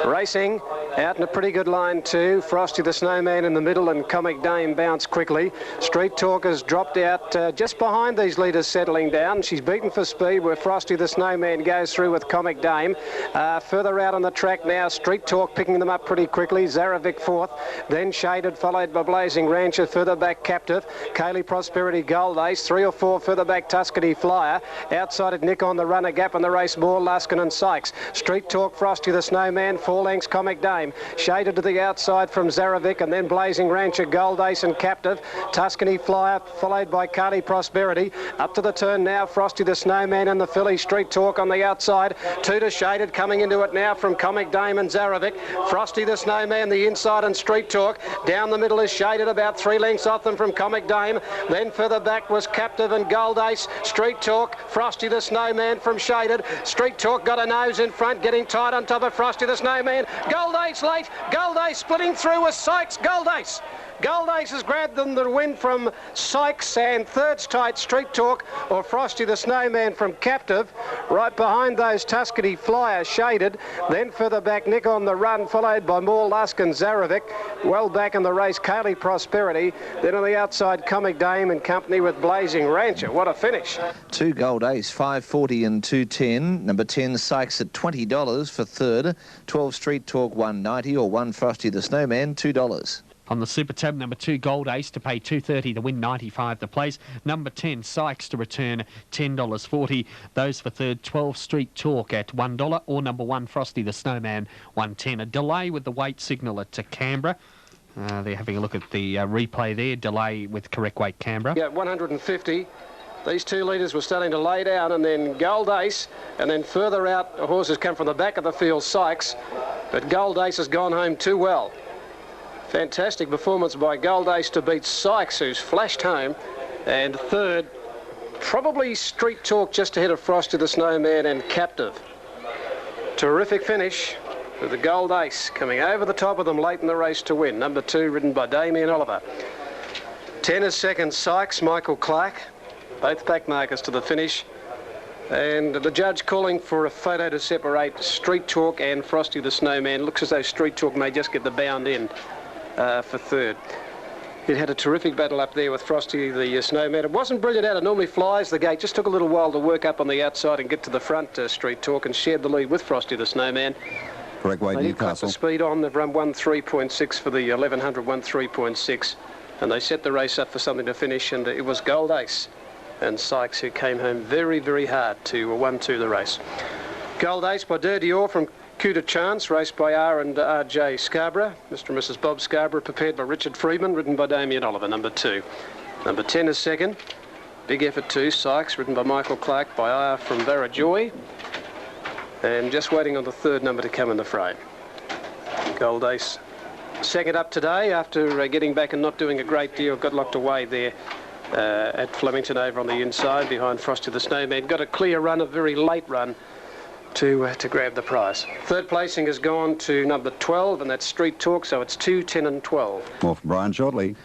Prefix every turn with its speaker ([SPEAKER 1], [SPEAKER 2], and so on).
[SPEAKER 1] Racing out in a pretty good line too. Frosty the Snowman in the middle and Comic Dame bounced quickly. Street Talk has dropped out just behind these leaders settling down. She's beaten for speed where Frosty the Snowman goes through with Comic Dame. Further out on the track now, Street Talk picking them up pretty quickly. Zarovic fourth, then Shaded, followed by Blazing Rancher. Further back Captive, Kaylee Prosperity, Gold Ace. 3 or 4 further back Tuscany Flyer. Outside it Nick on the run, a gap in the race more, Luskin and Sykes. Street Talk, Frosty the Snowman, 4 lengths Comic Dame. Shaded to the outside from Zarovic and then Blazing Rancher, Gold Ace and Captive. Tuscany Flyer followed by Kaylee Prosperity. Up to the turn now, Frosty the Snowman and the filly. Street Talk on the outside. 2 to Shaded, coming into it now from Comic Dame and Zarovic. Frosty the Snowman the inside and Street Talk. Down the middle is Shaded, about 3 lengths off them from Comic Dame. Then further back was Captive and Gold Ace. Street Talk, Frosty the Snowman from Shaded. Street Talk got a nose in front, getting tight on top of Frosty the Snowman. Gold Ace late. Gold Ace splitting through with Sykes. Gold Ace. Gold Ace has grabbed them the win from Sykes, and third's tight Street Talk or Frosty the Snowman from Captive. Right behind those Tuscany Flyer, Shaded. Then further back Nick on the run, followed by More Lusk and Zarovic. Well back in the race, Kaylee Prosperity. Then on the outside, Comic Dame in company with Blazing Rancher. What a finish.
[SPEAKER 2] 2 Gold Ace, 5.40 and 2.10. Number 10 Sykes at $20 for third. 12 Street Talk, 1.90, or 1 Frosty the Snowman, $2.
[SPEAKER 3] On the Super Tab, number 2, Gold Ace to pay $2.30 to win, $95 to place. Number 10, Sykes to return $10.40. Those for third, 12 Street Talk at $1, or number 1, Frosty the Snowman, $1.10. A delay with the weight signal at Canberra. They're having a look at the replay there. Delay with correct weight Canberra.
[SPEAKER 1] Yeah, 150. These 2 leaders were starting to lay down, and then Gold Ace, and then further out, a horse has come from the back of the field, Sykes. But Gold Ace has gone home too well. Fantastic performance by Gold Ace to beat Sykes, who's flashed home. And third, probably Street Talk just ahead of Frosty the Snowman and Captive. Terrific finish with the Gold Ace coming over the top of them late in the race to win. Number 2, ridden by Damien Oliver. 10 is second, Sykes, Michael Clark. Both back markers to the finish. And the judge calling for a photo to separate Street Talk and Frosty the Snowman. Looks as though Street Talk may just get the bound in for third. It had a terrific battle up there with Frosty the Snowman. It wasn't brilliant out. It normally flies the gate. Just took a little while to work up on the outside and get to the front, Street Talk, and shared the lead with Frosty the Snowman.
[SPEAKER 4] Correct weight,
[SPEAKER 1] Newcastle. They cut the speed on. They've run 1.3.6 for the 1100, 1.3.6. And they set the race up for something to finish, and it was Gold Ace and Sykes who came home very, very hard to 1-2 the race. Gold Ace by Dior from Coup de Chance, raced by R&RJ Scarborough. Mr. and Mrs. Bob Scarborough, prepared by Richard Freeman, ridden by Damien Oliver, number 2. Number 10 is second. Big effort 2, Sykes, ridden by Michael Clark, by R from Barrajoy. And just waiting on the third number to come in the frame. Gold Ace second up today after getting back and not doing a great deal. Got locked away there at Flemington over on the inside behind Frosty the Snowman. Got a clear run, a very late run to grab the prize. Third placing has gone to number 12, and that's Street Talk, so it's 2, 10 and 12.
[SPEAKER 4] More from Brian shortly.